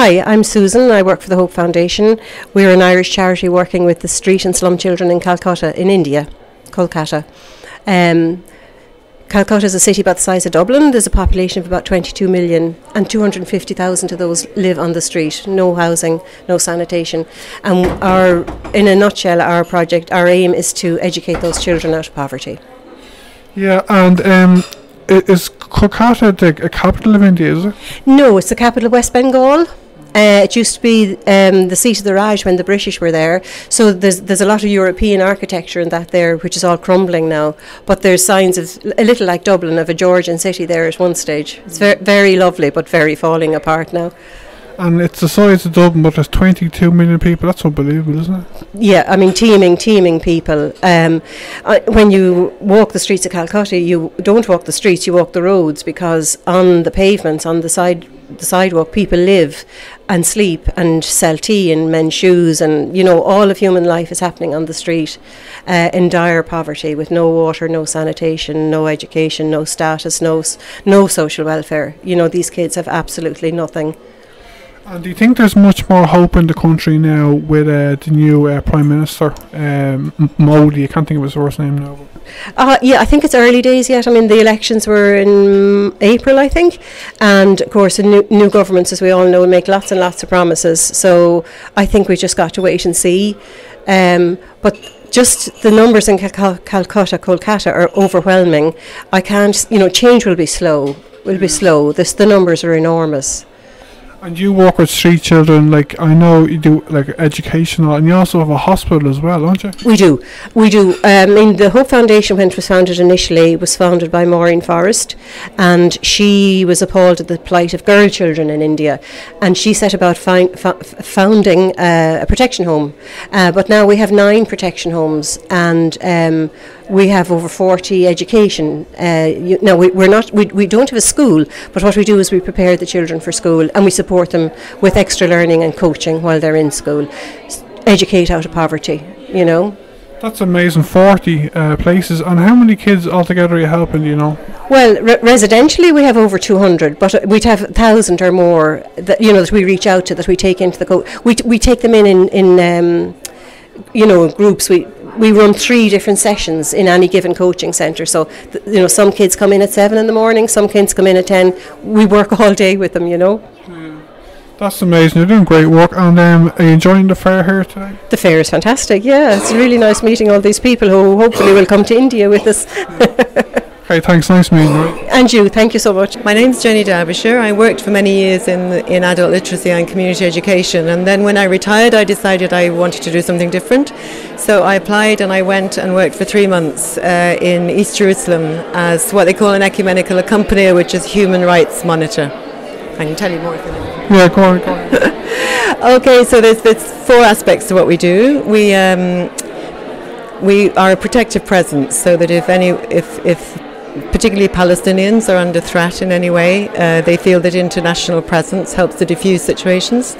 Hi, I'm Susan. I work for the Hope Foundation. We're an Irish charity working with the street and slum children in Calcutta, in India, Kolkata. Calcutta is a city about the size of Dublin. There's a population of about 22 million and 250,000 of those live on the street. No housing, no sanitation. And in a nutshell, our project, our aim is to educate those children out of poverty. Yeah, and is Kolkata the capital of India, is it? No, it's the capital of West Bengal. It used to be the seat of the Raj when the British were there. So there's a lot of European architecture in that there, which is all crumbling now. But there's signs of, a little like Dublin, of a Georgian city there at one stage. It's very lovely, but very falling apart now. And it's the size of Dublin, but there's 22 million people. That's unbelievable, isn't it? Yeah, I mean, teeming people. When you walk the streets of Calcutta, you don't walk the streets, you walk the roads, because on the pavements, on the sidewalk, people live and sleep and sell tea and men's shoes, and all of human life is happening on the street in dire poverty, with no water, no sanitation, no education, no status, no social welfare. These kids have absolutely nothing. And do you think there's much more hope in the country now with the new Prime Minister, Modi? I can't think of his first name now. Yeah, I think it's early days yet. I mean, the elections were in April, I think. And, of course, new governments, as we all know, make lots and lots of promises. So I think we just got to wait and see. But just the numbers in Kolkata are overwhelming. I can't, change will be slow. The numbers are enormous. And you work with street children, like I know you do, like educational, and you also have a hospital as well, don't you? We do. The Hope Foundation, when it was founded initially, was founded by Forrest, and she was appalled at the plight of girl children in India, and she set about founding a protection home. But now we have 9 protection homes, and we have over 40 education. Now we don't have a school, but what we do is we prepare the children for school, and we support them with extra learning and coaching while they're in school. Educate out of poverty, That's amazing, 40 places. And how many kids altogether are you helping, Well, residentially we have over 200, but we'd have 1,000 or more that that we reach out to, that we take into the we take them in groups. We run 3 different sessions in any given coaching centre. So, some kids come in at 7 in the morning, some kids come in at 10. We work all day with them, That's amazing. You're doing great work. And are you enjoying the fair here today? The fair is fantastic, yeah. It's really nice meeting all these people who hopefully will come to India with us. Okay, thanks. Nice meeting you. And you, thank you so much. My name's Jenny Derbyshire. I worked for many years in adult literacy and community education, and then when I retired I decided I wanted to do something different. So I applied and I went and worked for 3 months in East Jerusalem as what they call an Ecumenical Accompaniment, which is human rights monitor. I can tell you more if you like. Yeah, go on. Okay, so there's 4 aspects to what we do. We are a protective presence, so that if particularly Palestinians are under threat in any way, they feel that international presence helps to diffuse situations.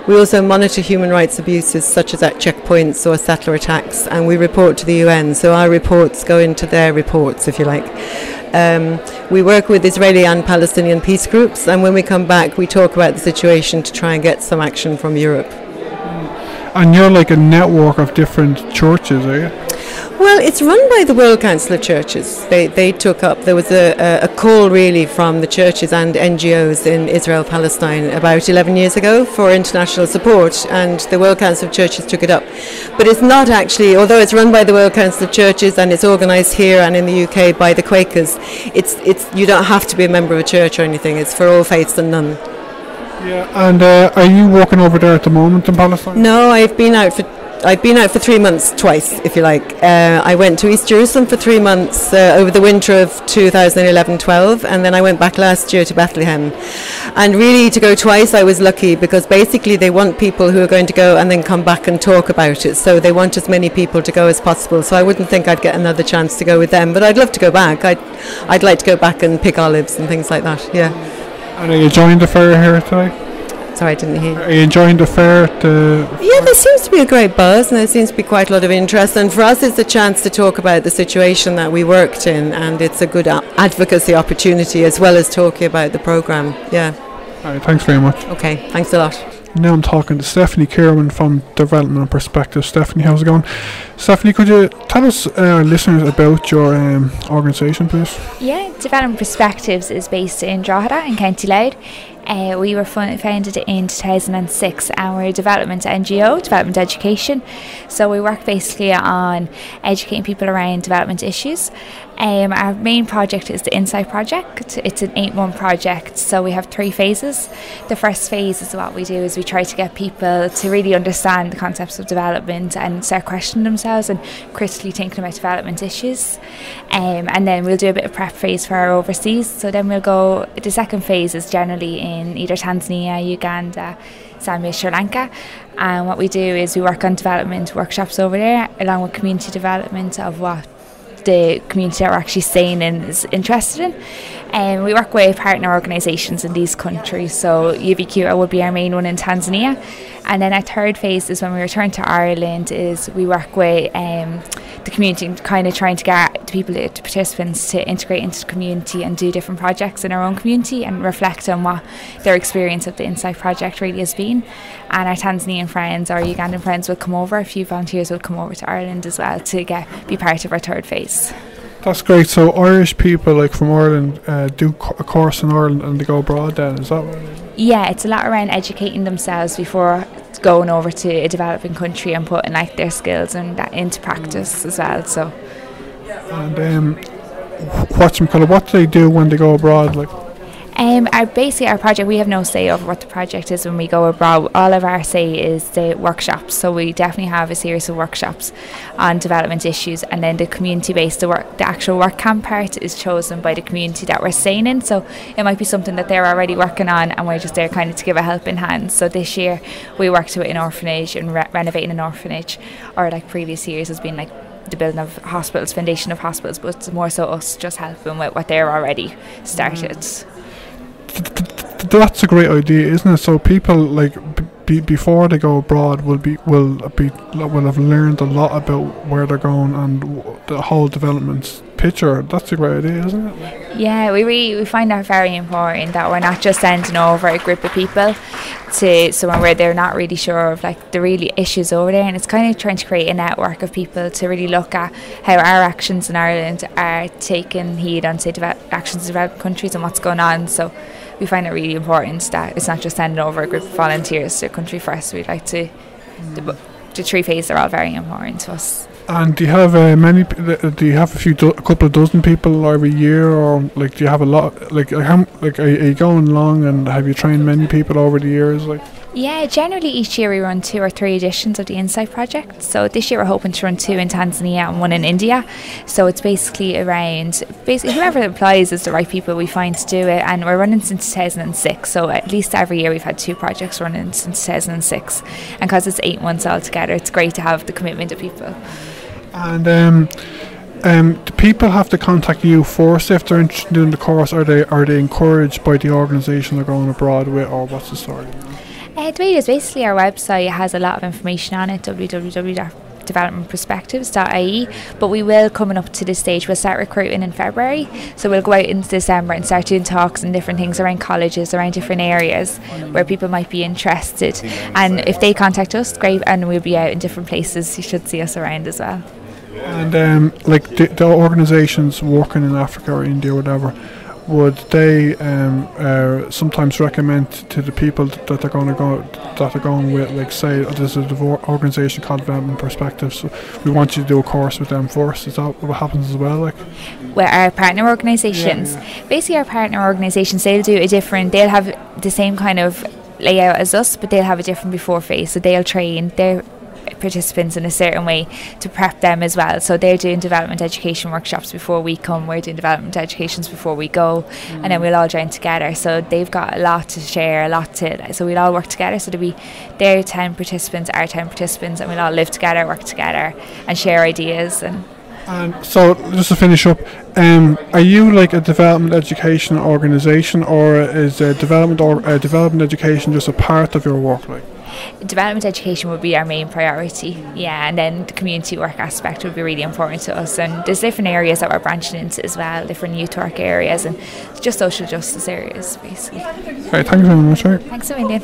We also monitor human rights abuses such as at checkpoints or settler attacks, and we report to the UN, so our reports go into their reports, if you like. We work with Israeli and Palestinian peace groups, and when we come back we talk about the situation to try and get some action from Europe. And you're like a network of different churches, are you? Well, it's run by the World Council of Churches. They took up, there was a call really from the churches and NGOs in Israel, Palestine about 11 years ago for international support, and the World Council of Churches took it up. But it's not actually, although it's run by the World Council of Churches and it's organised here and in the UK by the Quakers, you don't have to be a member of a church or anything. It's for all faiths and none. Yeah, and are you working over there at the moment in Palestine? No, I've been out for 3 months twice, if you like. I went to East Jerusalem for 3 months over the winter of 2011-12, and then I went back last year to Bethlehem. And really, to go twice I was lucky, because basically they want people who are going to go and then come back and talk about it. So they want as many people to go as possible. So I wouldn't think I'd get another chance to go with them, but I'd love to go back. I'd like to go back and pick olives and things like that, yeah. And are you enjoying the fair here today? Sorry, I didn't hear. Are you enjoying the fair? Yeah, there seems to be a great buzz, and there seems to be quite a lot of interest. And for us, it's a chance to talk about the situation that we worked in, and it's a good advocacy opportunity as well as talking about the programme. Yeah. All right, thanks very much. Okay, thanks a lot. Now I'm talking to Stephanie Kirwin from Development Perspective. Stephanie, how's it going? Stephanie, could you tell us, our listeners, about your organisation, please? Yeah, Development Perspectives is based in Drogheda in County Louth. We were founded in 2006, and we're a development NGO, development education. So we work basically on educating people around development issues. Our main project is the Insight project. It's an 8-month project, so we have 3 phases. The first phase is what we do is we try to get people to really understand the concepts of development and start questioning themselves and critically thinking about development issues. And then we'll do a bit of prep phase for our overseas. So then we'll go, the second phase is generally in either Tanzania, Uganda, Zambia, Sri Lanka. And what we do is we work on development workshops over there, along with community development of what the community that we're actually staying in is interested in. And we work with partner organisations in these countries, so EAPPI would be our main one in Tanzania. And then our third phase is when we return to Ireland, is we work with the community, kind of trying to get the people, the participants, to integrate into the community and do different projects in our own community and reflect on what their experience of the Insight project really has been. And our Tanzanian friends or Ugandan friends will come over, a few volunteers will come over to Ireland as well to be part of our third phase. That's great. So Irish people, like from Ireland, do a course in Ireland and they go abroad then, is that what it is? Yeah, it's a lot around educating themselves before going over to a developing country and putting like their skills and that into practice as well. So, and what do they do when they go abroad? Like, our project, we have no say over what the project is when we go abroad. All of our say is the workshops. So we definitely have a series of workshops on development issues, and then the community-based, the actual work camp part is chosen by the community that we're staying in. So it might be something that they're already working on, and we're just there kind of to give a helping hand. So this year we worked with an orphanage and renovating an orphanage, or like previous years has been like the building of hospitals, foundation of hospitals, but it's more so us just helping with what they're already started. That's a great idea, isn't it? So people like before they go abroad will have learned a lot about where they're going and the whole development picture. That's a great idea, isn't it? Yeah, we find that very important, that we're not just sending over a group of people to somewhere where they're not really sure of like the really issues over there, and it's kind of trying to create a network of people to really look at how our actions in Ireland are taking heed on, say, actions in developed countries and what's going on. So we find it really important that it's not just sending over a group of volunteers to a country first. We'd like to, the 3 phases are all very important to us. And do you have do you have a couple of dozen people every year, or like do you have a lot? Like are you going along, and have you trained many people over the years? Like, yeah, generally each year we run 2 or 3 editions of the Insight project. So this year we're hoping to run 2 in Tanzania and 1 in India. So it's basically around whoever applies is the right people we find to do it, and we're running since 2006. So at least every year we've had 2 projects running since 2006, and because it's 8 months altogether, it's great to have the commitment of people. And do people have to contact you first if they're interested in the course? Are they encouraged by the organisation they're going abroad with, or what's the story? The way it is, basically our website has a lot of information on it, www.developmentperspectives.ie, but we will, coming up to this stage, we'll start recruiting in February. So we'll go out in December and start doing talks and different things around colleges, around different areas where people might be interested. And if they contact us, great, and we'll be out in different places. You should see us around as well. And like the organisations working in Africa or India or whatever, would they sometimes recommend to the people that they're going with, like, say there's an organisation called Development Perspectives, so we want you to do a course with them first? Is that what happens as well? Like, with our partner organisations, basically our partner organisations, they'll have the same kind of layout as us, but they'll have a different before phase. So they'll train their participants in a certain way to prep them as well. So they're doing development education workshops before we come, we're doing development educations before we go, and then we'll all join together. So they've got a lot to share, so we'll all work together. So there'll be their 10 participants, our 10 participants, and we'll all live together, work together and share ideas. And so just to finish up, are you like a development education organisation, or is development education just a part of your work? Like, development education would be our main priority, yeah, and then the community work aspect would be really important to us. And there's different areas that we're branching into as well, different youth work areas and just social justice areas, basically. Okay, thank you very much. Thanks a million.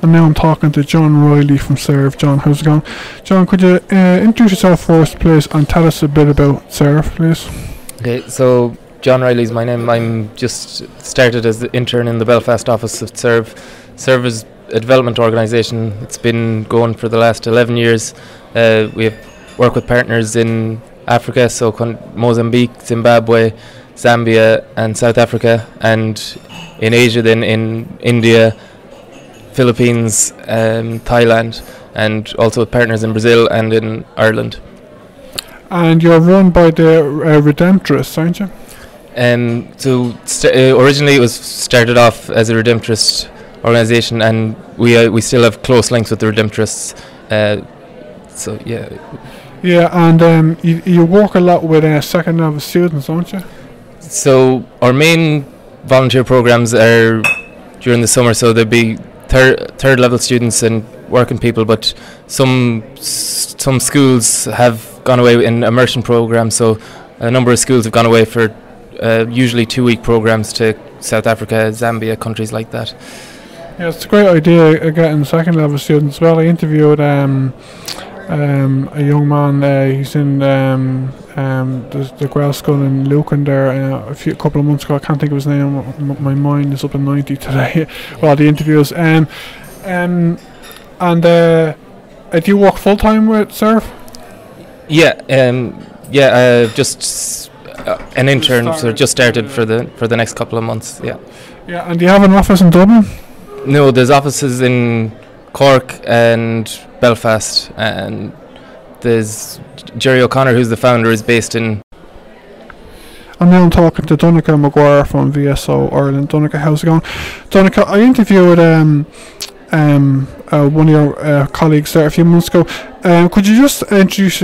And now I'm talking to John Reilly from Serve. John, how's it going? John, could you introduce yourself first, please, and tell us a bit about Serve, please? Okay, so John Reilly is my name. I'm just started as the intern in the Belfast office of Serve. Serve is a development organisation. It's been going for the last 11 years. We have worked with partners in Africa, so Mozambique, Zimbabwe, Zambia and South Africa, and in Asia then in India, Philippines, Thailand, and also with partners in Brazil and in Ireland. And you're run by the Redemptorists, aren't you? Originally it was started off as a Redemptorist organisation, and we still have close links with the Redemptorists. Yeah, and you work a lot with second level students, don't you? So our main volunteer programs are during the summer, so there'd be third level students and working people, but some schools have gone away in immersion programs, so a number of schools have gone away for usually 2-week programs to South Africa, Zambia, countries like that. Yeah, it's a great idea getting second level students as well. I interviewed a young man, he's in the Guelph School in Lucan there a couple of months ago. I can't think of his name, my mind is up in 90 today. Well, the interviews. Do you work full time with Serve? Just an intern, so just started for the next couple of months. Yeah, and do you have an office in Dublin? No, there's offices in Cork and Belfast, and there's Jerry O'Connor, who's the founder, is based in. And now I'm talking to Donnacha Maguire from VSO Ireland. Donnacha, how's it going? Donnacha, I interviewed one of your colleagues there a few months ago. Could you just introduce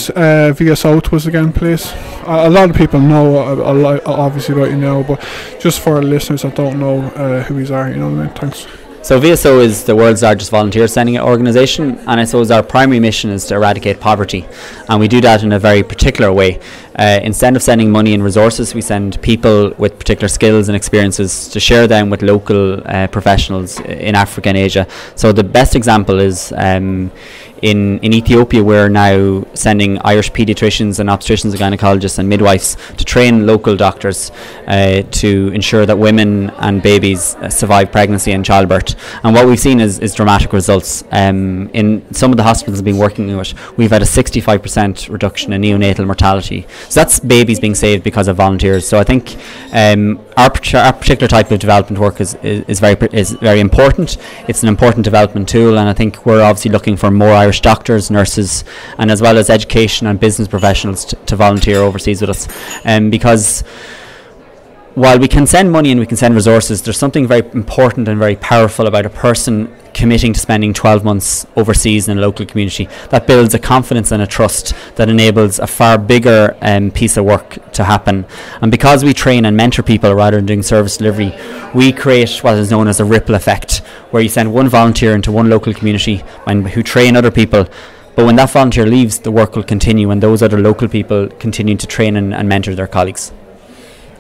VSO to us again, please? A lot of people know obviously about you now, but just for our listeners that don't know who these are, you know what I mean? Thanks. So VSO is the world's largest volunteer sending organisation, and I suppose our primary mission is to eradicate poverty, and we do that in a very particular way. Instead of sending money and resources, we send people with particular skills and experiences to share them with local professionals in Africa and Asia. So the best example is in Ethiopia, we're now sending Irish paediatricians and obstetricians and gynecologists and midwives to train local doctors to ensure that women and babies survive pregnancy and childbirth. And what we've seen is dramatic results. In some of the hospitals we've been working with, we've had a 65% reduction in neonatal mortality. So that's babies being saved because of volunteers. So I think our particular type of development work is very important. It's an important development tool, and I think we're obviously looking for more Irish doctors, nurses, and as well as education and business professionals to volunteer overseas with us. Because while we can send money and we can send resources, there's something very important and very powerful about a person committing to spending 12 months overseas in a local community. That builds a confidence and a trust that enables a far bigger piece of work to happen. And because we train and mentor people rather than doing service delivery, we create what is known as a ripple effect, where you send one volunteer into one local community who train other people. But when that volunteer leaves, the work will continue, and those other local people continue to train and mentor their colleagues.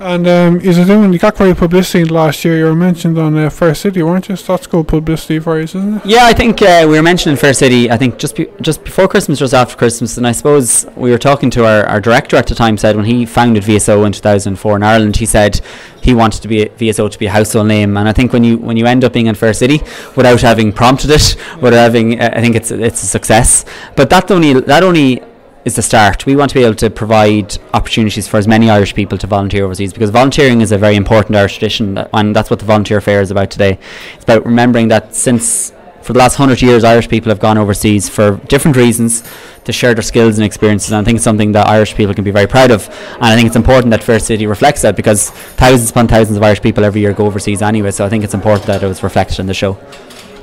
And you got great publicity last year. You were mentioned on Fair City, weren't you? So that's good publicity for you, isn't it? Yeah, I think we were mentioned in Fair City, I think just before Christmas, just after Christmas. And I suppose we were talking to our director at the time, said when he founded VSO in 2004 in Ireland, he said he wanted VSO to be a household name. And I think when you end up being in Fair City without having prompted it, I think it's a success. But that only is the start. We want to be able to provide opportunities for as many Irish people to volunteer overseas, because volunteering is a very important Irish tradition, and that's what the volunteer fair is about today. It's about remembering that for the last 100 years Irish people have gone overseas for different reasons to share their skills and experiences, and I think it's something that Irish people can be very proud of, and I think it's important that Fair City reflects that, because thousands upon thousands of Irish people every year go overseas anyway, so I think it's important that it was reflected in the show.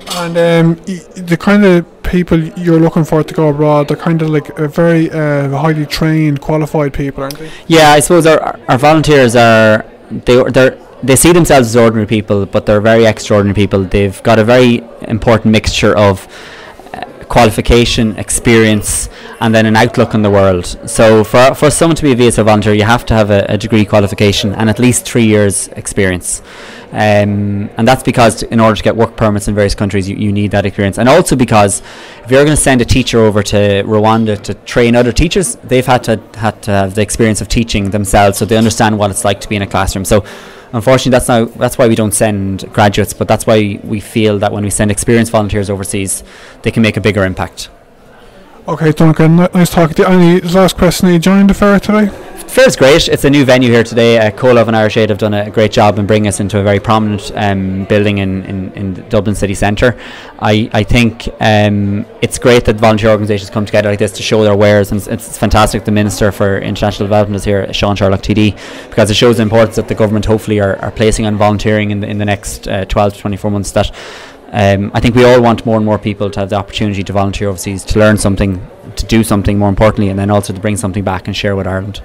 And the kind of people you're looking for to go abroad, they're kind of like very highly trained, qualified people, aren't they? Yeah, I suppose our volunteers they see themselves as ordinary people, but they're very extraordinary people. They've got a very important mixture of qualification, experience, and then an outlook on the world. So for someone to be a VSO volunteer, you have to have a degree qualification and at least 3 years experience. And that's because in order to get work permits in various countries, you need that experience. And also because if you're going to send a teacher over to Rwanda to train other teachers, they've had to have the experience of teaching themselves, so they understand what it's like to be in a classroom. So unfortunately, that's why we don't send graduates, but that's why we feel that when we send experienced volunteers overseas, they can make a bigger impact. Okay, Donnacha, nice talking to you. Any last question? Are you joining the fair today? Fair's great. It's a new venue here today. Colov and Irish Aid have done a great job in bringing us into a very prominent building in the Dublin city centre. I think it's great that volunteer organisations come together like this to show their wares, and it's fantastic the Minister for International Development is here, Sean Sherlock TD, because it shows the importance that the government hopefully are placing on volunteering in the next 12 to 24 months. That I think we all want more and more people to have the opportunity to volunteer overseas, to learn something, to do something more importantly, and then also to bring something back and share with Ireland.